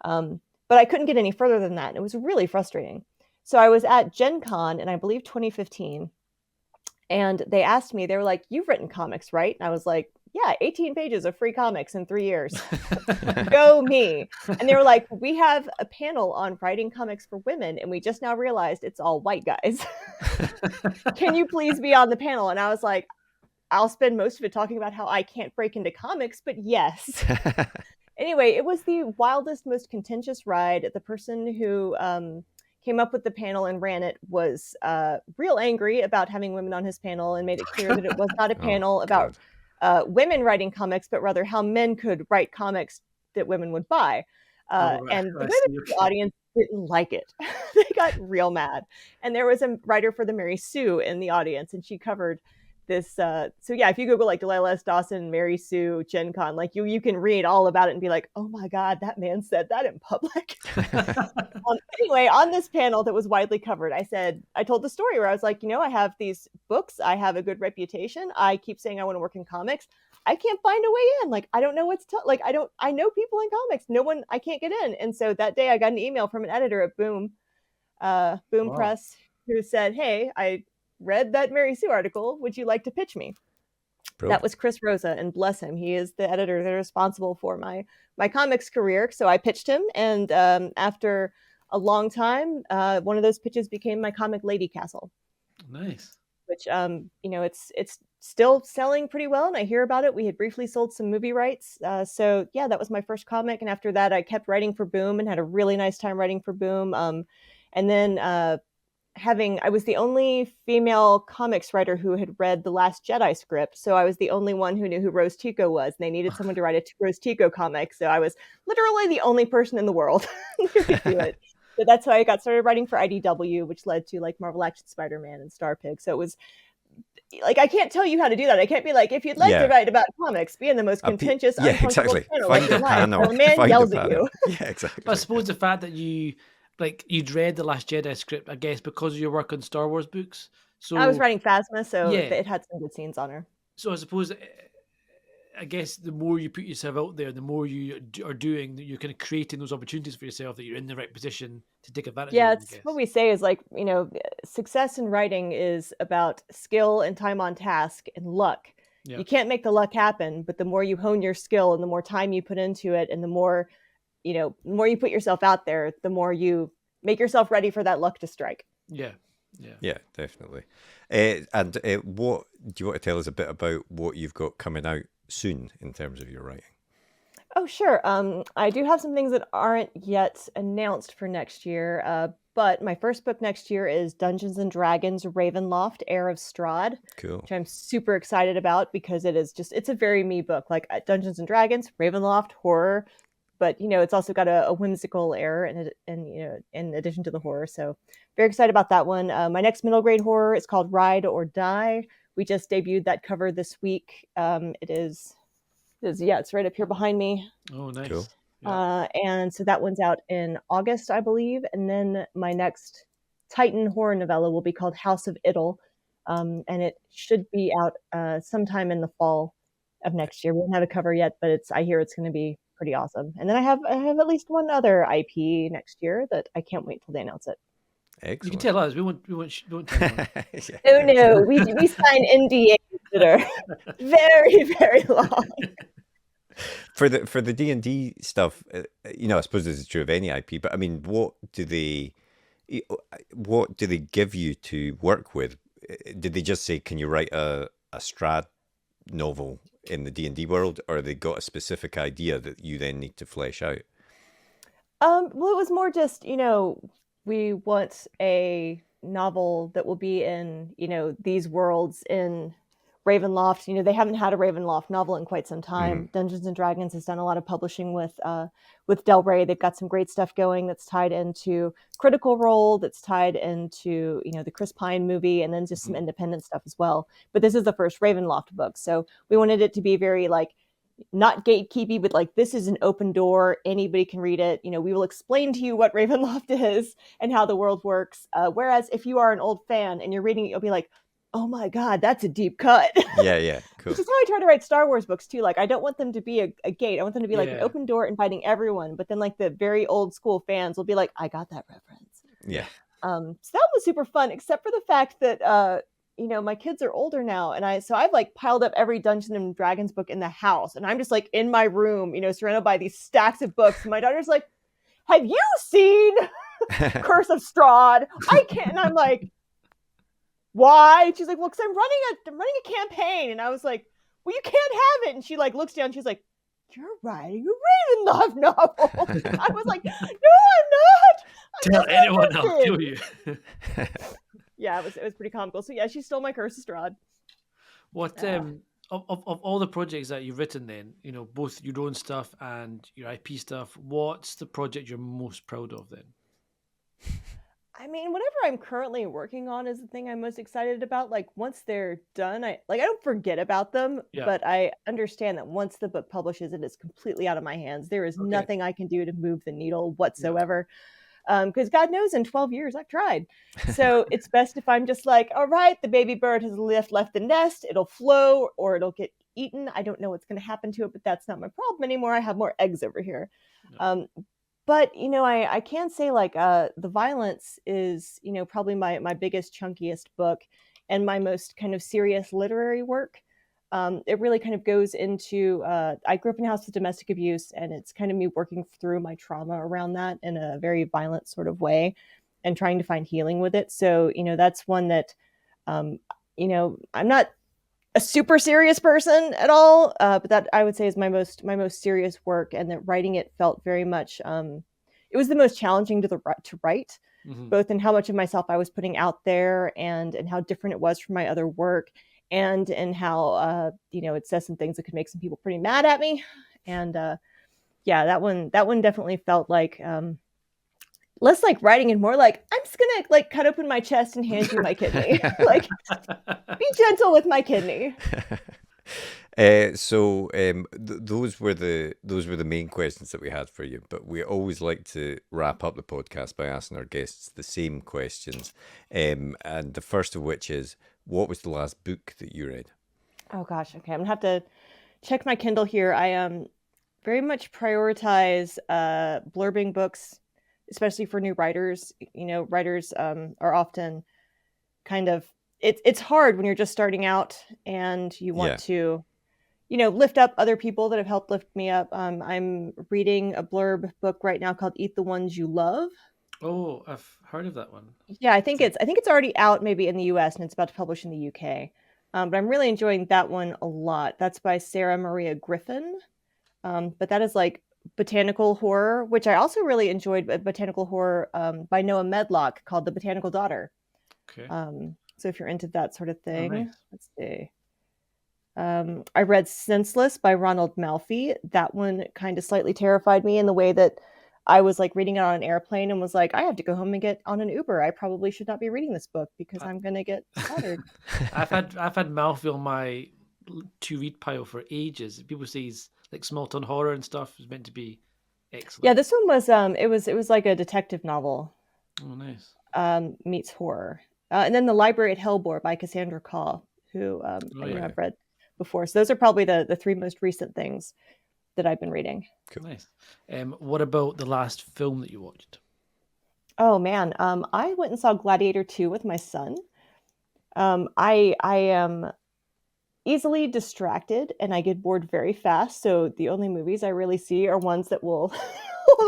But I couldn't get any further than that. And it was really frustrating. So I was at Gen Con in, I believe, 2015. And they asked me, they were like, "You've written comics, right?" And I was like, "Yeah, 18 pages of free comics in 3 years. Go me." And they were like, "We have a panel on writing comics for women, and we just now realized it's all white guys. Can you please be on the panel?" And I was like, "I'll spend most of it talking about how I can't break into comics, but yes." Anyway, it was the wildest, most contentious ride. The person who came up with the panel and ran it was real angry about having women on his panel, and made it clear that it was not a panel about women writing comics, but rather how men could write comics that women would buy. And the women in the audience didn't like it. They got real mad. And there was a writer for the Mary Sue in the audience, and she covered this. So yeah, if you Google like Delilah S. Dawson, Mary Sue, Gen Con, like you can read all about it and be like, "Oh my God, that man said that in public." Anyway, on this panel that was widely covered, I told the story where I was like, I have these books, I have a good reputation, I keep saying I want to work in comics, I can't find a way in. Like, I don't know what's I know people in comics, I can't get in. And so that day I got an email from an editor at Boom Boom Wow. Press, who said, "Hey, I read that Mary Sue article. Would you like to pitch me?" Brilliant. That was Chris Rosa, and bless him, he is the editor that is responsible for my comics career. So I pitched him, and after a long time, one of those pitches became my comic Lady Castle. Nice. Which it's still selling pretty well, and I hear about it. We had briefly sold some movie rights, so yeah, that was my first comic. And after that, I kept writing for Boom and had a really nice time writing for Boom. And then I was the only female comics writer who had read the Last Jedi script, so I was the only one who knew who Rose Tico was, and they needed someone to write a Rose Tico comic, so I was literally the only person in the world who could do it. So that's how I got started writing for IDW, which led to like Marvel Action Spider-Man and Star Pig. So it was like, I can't tell you how to do that. I can't be like, if you'd like to write about comics, be in the most contentious, uncomfortable panel Find of your a life. panel. Or a man yells at you. Yeah, exactly. I suppose the fact that you'd read the Last Jedi script, I guess, because of your work on Star Wars books. So I was writing Phasma, so yeah. it had some good scenes on her. So I suppose, I guess, the more you put yourself out there, the more you are doing, you're kind of creating those opportunities for yourself, that you're in the right position to take advantage of. Yeah, it's what we say is like, success in writing is about skill and time on task and luck. Yeah. You can't make the luck happen, but the more you hone your skill and the more time you put into it, and the more you put yourself out there, the more you make yourself ready for that luck to strike. Yeah, definitely. And what do you want to tell us a bit about what you've got coming out soon in terms of your writing? Oh, sure. I do have some things that aren't yet announced for next year, but my first book next year is Dungeons and Dragons Ravenloft, Heir of Strahd. Cool. Which I'm super excited about, because it's a very me book, like Dungeons and Dragons, Ravenloft, horror, but it's also got a whimsical air and in addition to the horror. So very excited about that one. My next middle grade horror is called Ride or Die. We just debuted that cover this week. It's right up here behind me. Oh, nice. Cool. Yeah. And so that one's out in August, I believe. And then my next Titan horror novella will be called House of Idle. And it should be out sometime in the fall of next year. We don't have a cover yet, but I hear it's going to be pretty awesome. And then I have at least one other IP next year that I can't wait till they announce it. Excellent. You can tell us. We won't tell them. Oh no, we sign NDAs that are very, very long. For the D&D stuff, I suppose this is true of any IP, but I mean, what do they give you to work with? Did they just say, can you write a Strahd novel in the D&D world, or they got a specific idea that you then need to flesh out? Well, it was more just, we want a novel that will be in, these worlds in Ravenloft. They haven't had a Ravenloft novel in quite some time. Mm-hmm. Dungeons and Dragons has done a lot of publishing with Del Rey. They've got some great stuff going that's tied into Critical Role, that's tied into, the Chris Pine movie, and then just some independent stuff as well. But this is the first Ravenloft book. So we wanted it to be very not gatekeepy, but this is an open door. Anybody can read it. We will explain to you what Ravenloft is and how the world works. Whereas if you are an old fan and you're reading it, you'll be like, oh my God, that's a deep cut. Yeah, cool. Which is how I try to write Star Wars books too. I don't want them to be a gate. I want them to be an open door inviting everyone. But then the very old school fans will be like, I got that reference. Yeah. So that was super fun, except for the fact that, my kids are older now. And I've piled up every Dungeons and Dragons book in the house. And I'm just in my room, surrounded by these stacks of books. And my daughter's like, have you seen Curse of Strahd? I can't. And I'm like, why? And she's like, well, because I'm running a campaign. And I was like, well, you can't have it. And she looks down. She's like, you're writing a Ravenloft novel. I was like, no, I'm not. Tell anyone, I'll kill you. Yeah, it was pretty comical. So yeah, she stole my Curse of Strahd. What of all the projects that you've written, then, both your own stuff and your IP stuff, what's the project you're most proud of then? I mean, whatever I'm currently working on is the thing I'm most excited about. Once they're done, I don't forget about them, but I understand that once the book publishes, it is completely out of my hands. There is nothing I can do to move the needle whatsoever. Because God knows, in 12 years, I've tried. So it's best if I'm just all right, the baby bird has left the nest. It'll flow or it'll get eaten. I don't know what's going to happen to it, but that's not my problem anymore. I have more eggs over here. But I can say like the violence is probably my biggest chunkiest book and my most kind of serious literary work. It really kind of goes into I grew up in a house with domestic abuse, and it's kind of me working through my trauma around that in a very violent sort of way and trying to find healing with it. So that's one that um, I'm not a super serious person at all, but that I would say is my most serious work, and that writing it felt very much. It was the most challenging to write, both in how much of myself I was putting out there, and how different it was from my other work, and how it says some things that could make some people pretty mad at me, and yeah, that one definitely felt like less like writing and more like I'm just gonna like cut open my chest and hand you my kidney. Like, be gentle with my kidney. Those were the main questions that we had for you, but we always like to wrap up the podcast by asking our guests the same questions, and the first of which is, what was the last book that you read? Oh gosh, okay, I'm gonna have to check my Kindle here. I very much prioritize blurbing books, especially for new writers. Writers are often kind of it's hard when you're just starting out and you want to lift up other people that have helped lift me up. I'm reading a blurb book right now called Eat the Ones You Love. Oh, I've heard of that one. Yeah, I think it's already out maybe in the US, and it's about to publish in the UK. But I'm really enjoying that one a lot. That's by Sarah Maria Griffin. But that is like botanical horror, which I also really enjoyed, botanical horror by Noah Medlock called The Botanical Daughter. Okay. So if you're into that sort of thing, nice. Let's see. I read Senseless by Ronald Malfi. That one kind of slightly terrified me in the way that I was like reading it on an airplane and was like, I have to go home and get on an Uber. I probably should not be reading this book because I'm going to get slaughtered. I've had Malfi on my to read pile for ages. People say he's like small town horror and stuff is meant to be excellent. Yeah, this one was it was like a detective novel. Oh, nice. Meets horror. And then The Library at Hellboy by Cassandra Caw, who I've read before. So those are probably the three most recent things that I've been reading. Cool. Nice. What about the last film that you watched? Oh man, I went and saw Gladiator 2 with my son. I am easily distracted and I get bored very fast. So the only movies I really see are ones that will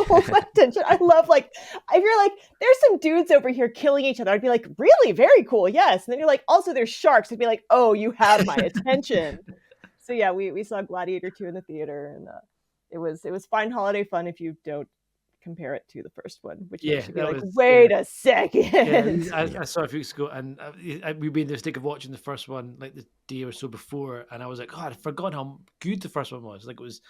hold my attention. I love, like, if you're like, there's some dudes over here killing each other, I'd be like, really? Very cool. Yes. And then you're like, also there's sharks. I'd be like, oh, you have my attention. So yeah, we saw Gladiator 2 in the theater, and it was fine holiday fun if you don't compare it to the first one, which makes you be like, wait a second. Yeah, I saw it a few weeks ago, and we made the mistake of watching the first one like the day or so before, and I was like, God, I'd forgotten how good the first one was. Like, it was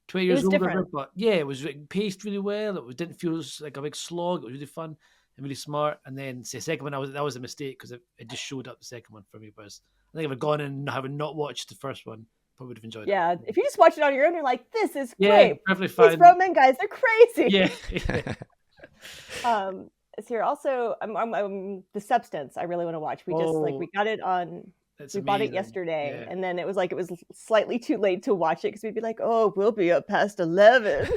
20 years older, different. But yeah, it was paced really well. Didn't feel like a big slog. It was really fun and really smart. And then the second one, that was a mistake because it just showed up the second one for me. But I think if I'd gone in and having not watched the first one, probably would have enjoyed it. Yeah, if you just watch it on your own, you're like, this is great. Perfectly fine. These Roman guys, they're crazy. Yeah. So here also, I'm The Substance. I really want to watch. We got it on. We bought it yesterday, and then it was slightly too late to watch it because we'd be like, oh, we'll be up past 11.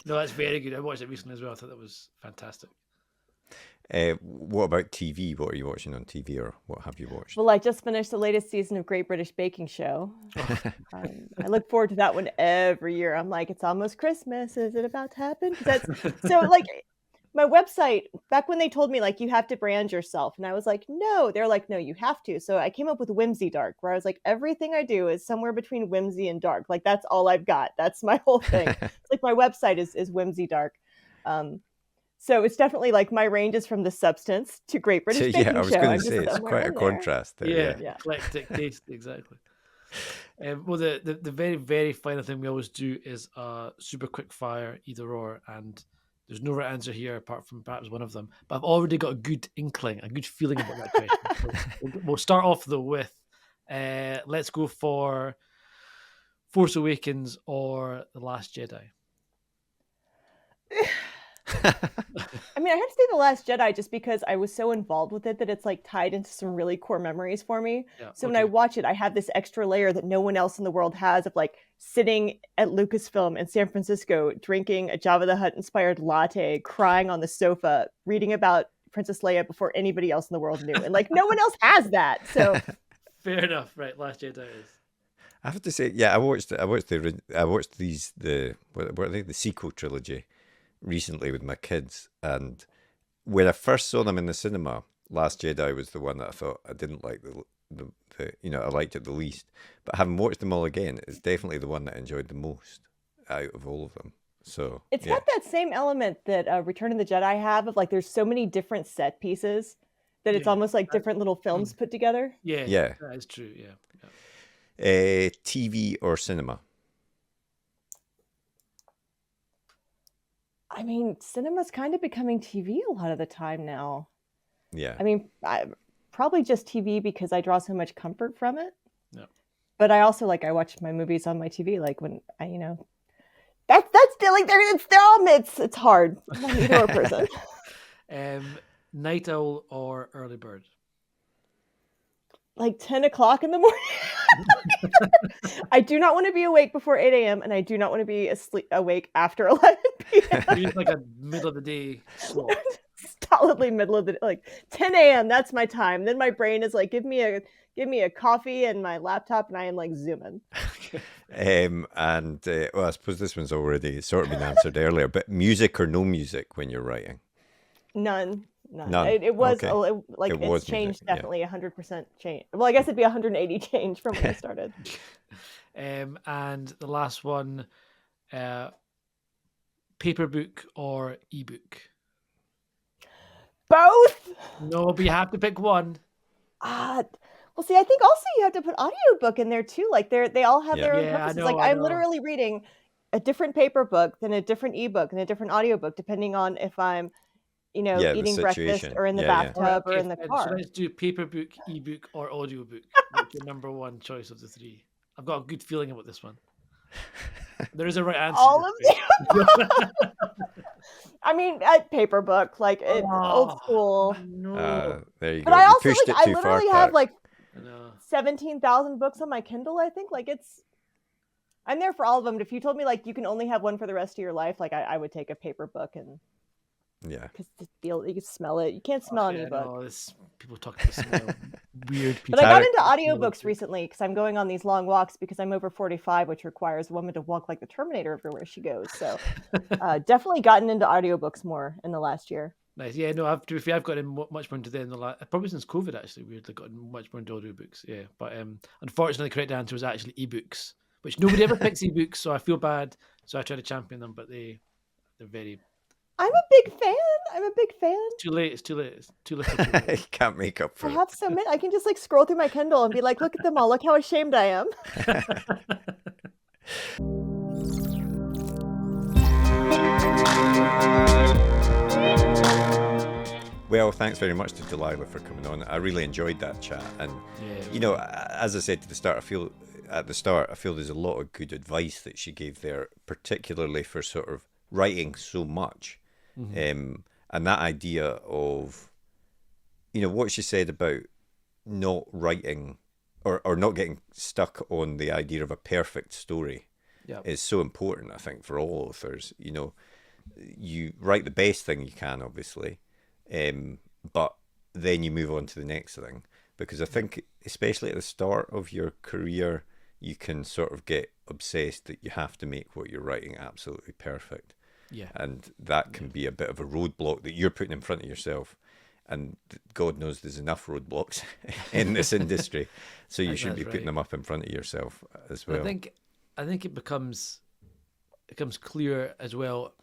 No, that's very good. I watched it recently as well. I thought that was fantastic. What about TV? What are you watching on TV, or what have you watched? Well, I just finished the latest season of Great British Baking Show. I look forward to that one every year. I'm like, it's almost Christmas. Is it about to happen? So like, my website, back when they told me like you have to brand yourself, and I was like, no. They're like, no, you have to. So I came up with Whimsy Dark, where I was like, everything I do is somewhere between whimsy and dark. Like, that's all I've got. That's my whole thing. Like, my website is Whimsy Dark. So it's definitely like my range is from The Substance to Great British Baking Show. Yeah, I was going to say it's quite a contrast there. Yeah. Eclectic taste, exactly. Well, the very, very final thing we always do is super quick fire, either or, and there's no right answer here apart from perhaps one of them. But I've already got a good inkling, a good feeling about that question. So we'll start off though with let's go for Force Awakens or The Last Jedi. I mean, I have to say The Last Jedi just because I was so involved with it that it's like tied into some really core memories for me. Yeah, So when I watch it, I have this extra layer that no one else in the world has of like sitting at Lucasfilm in San Francisco, drinking a Jabba the Hutt inspired latte, crying on the sofa, reading about Princess Leia before anybody else in the world knew. And like no one else has that. So fair enough. Right, Last Jedi is. I have to say, yeah, I watched the what are they, the sequel trilogy recently with my kids, and when I first saw them in the cinema, Last Jedi was the one that I thought I didn't like the I liked it the least. But having watched them all again, it's definitely the one that I enjoyed the most out of all of them. So it's got that same element that Return of the Jedi have of like there's so many different set pieces that it's almost like different little films put together. Yeah, that is true. Yeah. TV or cinema? I mean, cinema's kind of becoming TV a lot of the time now. Yeah. I mean, probably just TV because I draw so much comfort from it. Yeah. But I also I watch my movies on my TV. Like when that's still like they're all mids. It's hard. I'm not either a person. Night owl or early bird? Like 10 o'clock in the morning. I do not want to be awake before 8 a.m. and I do not want to be awake after 11 p.m. You're like a middle of the day slot. Solidly middle of the day, like 10 a.m. That's my time. Then my brain is like, give me a coffee and my laptop, and I am like zooming. Well, I suppose this one's already sort of been answered earlier, but music or no music when you're writing? None. It was okay. It's changed music, definitely 100% change. Well, I guess it'd be 180 change from when I started. And the last one, paper book or ebook? Both. No, but you have to pick one. Well, see, I think also you have to put audiobook in there too. Like they all have their own purposes. I'm literally reading a different paper book than a different ebook and a different audiobook, depending on if I'm eating breakfast or in the bathtub or in the car. So let's do paper book, ebook, or audiobook. What's your number one choice of the three? I've got a good feeling about this one. There is a right answer. All of them. I mean, paper book, old school. No. There you go. But I also I literally have 17,000 books on my Kindle. I think I'm there for all of them. But if you told me you can only have one for the rest of your life, I would take a paper book and. Yeah, because you can smell it. You can't smell an ebook. No, people talk about smell. Weird people. But I got into audiobooks recently because I'm going on these long walks because I'm over 45, which requires a woman to walk like the Terminator everywhere she goes. So definitely gotten into audiobooks more in the last year. Nice. Yeah, no, I've gotten much more into them in the last, probably since COVID, actually, weirdly gotten much more into audiobooks. Yeah, but unfortunately, the correct answer was actually ebooks, which nobody ever picks ebooks, so I feel bad. So I try to champion them, but they're very... I'm a big fan. It's too late. It's too little. You can't make up for it. I have so many. I can just scroll through my Kindle and be like, look at them all. Look how ashamed I am. Well, thanks very much to Delilah for coming on. I really enjoyed that chat. And, as I said to the start, I feel there's a lot of good advice that she gave there, particularly for sort of writing so much. Mm-hmm. And that idea of, what she said about not writing or not getting stuck on the idea of a perfect story is so important, I think, for all authors. You write the best thing you can, obviously, but then you move on to the next thing. Because I think, especially at the start of your career, you can sort of get obsessed that you have to make what you're writing absolutely perfect. Yeah. And that can be a bit of a roadblock that you're putting in front of yourself. And God knows there's enough roadblocks in this industry. So you shouldn't be putting them up in front of yourself as well. I think it becomes clear as well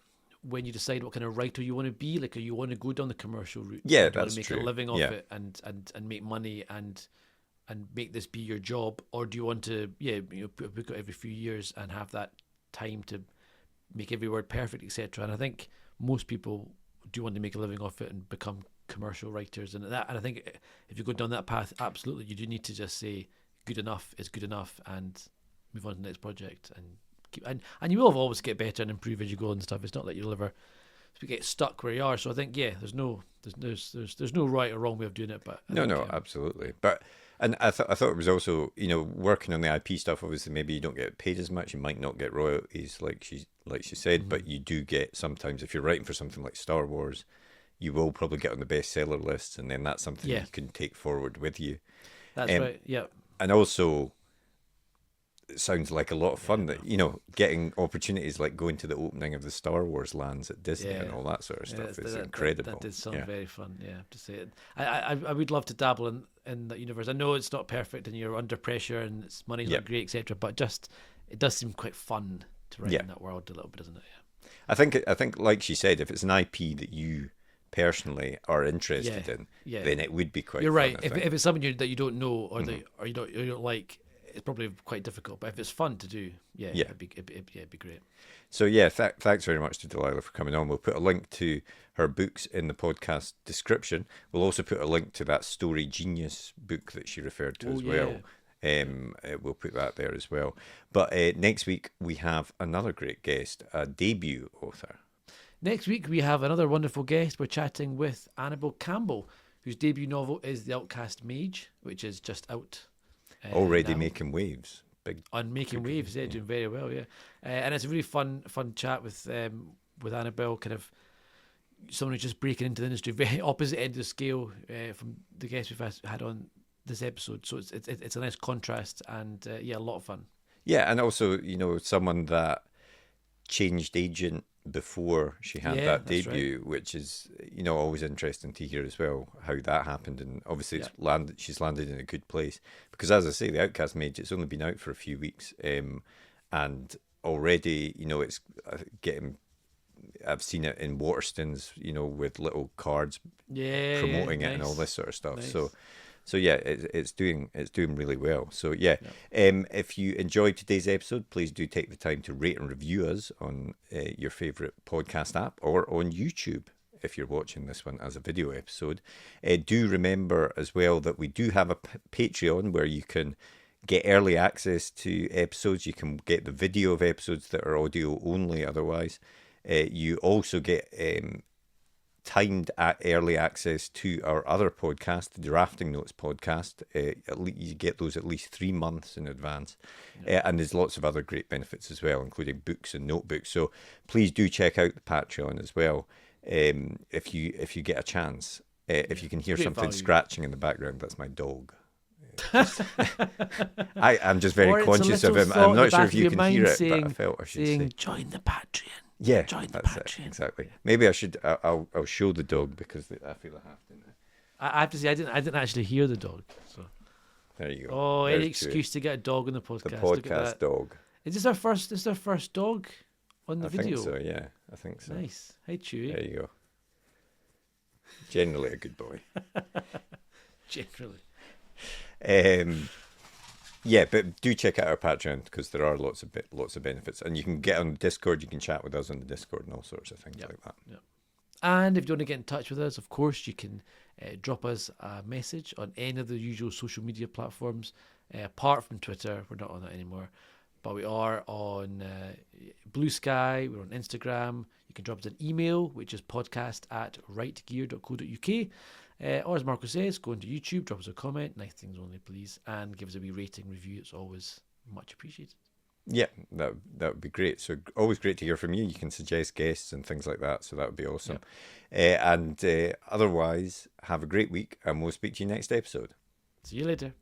when you decide what kind of writer you want to be. Like, you want to go down the commercial route. Yeah, that's true. Want to make a living off it and make money and make this be your job, or do you want to put a book out every few years and have that time to make every word perfect, etc. And I think most people do want to make a living off it and become commercial writers, and I think if you go down that path, absolutely you do need to just say good enough is good enough and move on to the next project and keep and you will always get better and improve as you go and stuff. It's not that you'll ever we get stuck where you are. So I think there's no right or wrong way of doing it. But absolutely. But and I thought it was also, working on the IP stuff. Obviously, maybe you don't get paid as much. You might not get royalties, like she said, but you do get sometimes if you're writing for something like Star Wars, you will probably get on the bestseller lists, and then that's something you can take forward with you. That's right. Yeah. And also, it sounds like a lot of fun that getting opportunities like going to the opening of the Star Wars lands at Disney and all that sort of stuff is incredible. That did sound very fun. Yeah, to say it. I would love to dabble in that universe. I know it's not perfect and you're under pressure and money's not great, etc. But just it does seem quite fun to write in that world a little bit, doesn't it? Yeah. I think, like she said, if it's an IP that you personally are interested in, then it would be quite. You're fun, right. If it's something that you don't know or or you don't like, it's probably quite difficult. But if it's fun to do, it'd be great. So thanks very much to Delilah for coming on. We'll put a link to her books in the podcast description. We'll also put a link to that Story Genius book that she referred to as well. We'll put that there as well. But next week we have another great guest, a debut author. Next week we have another wonderful guest. We're chatting with Annabel Campbell, whose debut novel is The Outcast Mage, which is just out. Already now. Making waves. Making waves, doing very well, and it's a really fun chat with Annabel, kind of someone who's just breaking into the industry, very opposite end of the scale from the guests we've had on this episode. So it's a nice contrast and a lot of fun. Yeah, and also someone that changed agent before she had that debut, which is always interesting to hear as well how that happened, and obviously she's landed in a good place because, as I say, The Outcast Mage, it's only been out for a few weeks, and already it's getting. I've seen it in Waterstones, with little cards promoting it and all this sort of stuff. Nice. So it's doing really well. So if you enjoyed today's episode, please do take the time to rate and review us on your favorite podcast app or on YouTube if you're watching this one as a video episode. Do remember as well that we do have a Patreon where you can get early access to episodes. You can get the video of episodes that are audio only otherwise. You also get timed early access to our other podcast, the Drafting Notes podcast. You get those at least 3 months in advance. And there's lots of other great benefits as well, including books and notebooks. So please do check out the Patreon as well if you get a chance. If you can hear something scratching in the background, that's my dog. I'm just very conscious of him. I'm not sure if you can hear it, but I felt I should say. Join the Patreon. Yeah, join the Patreon. Patreon. Exactly. Maybe I should. I'll show the dog because I feel I have to. I have to say I didn't actually hear the dog. So there you go. Oh, any excuse to get a dog on the podcast. The podcast dog. Is this our first? This is our first dog on the video. I think so. Yeah, I think so. Nice. Hey, Chewy. There you go. Generally a good boy. Generally. Yeah, but do check out our Patreon because there are lots of benefits, and you can get on the Discord. You can chat with us on the Discord and all sorts of things like that. Yep. And if you want to get in touch with us, of course, you can drop us a message on any of the usual social media platforms. Apart from Twitter, we're not on that anymore, but we are on Blue Sky. We're on Instagram. You can drop us an email, which is podcast@rightgear.co.uk. Or as Marco says, go into YouTube, drop us a comment, nice things only please, and give us a wee rating review. It's always much appreciated. Yeah, that would be great. So always great to hear from you. You can suggest guests and things like that, so that would be awesome. And otherwise, have a great week, and we'll speak to you next episode. See you later.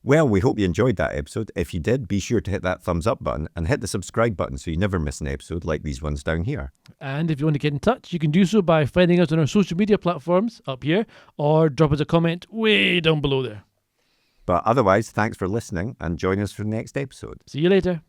Well, we hope you enjoyed that episode. If you did, be sure to hit that thumbs up button and hit the subscribe button so you never miss an episode like these ones down here. And if you want to get in touch, you can do so by finding us on our social media platforms up here, or drop us a comment way down below there. But otherwise, thanks for listening and join us for the next episode. See you later.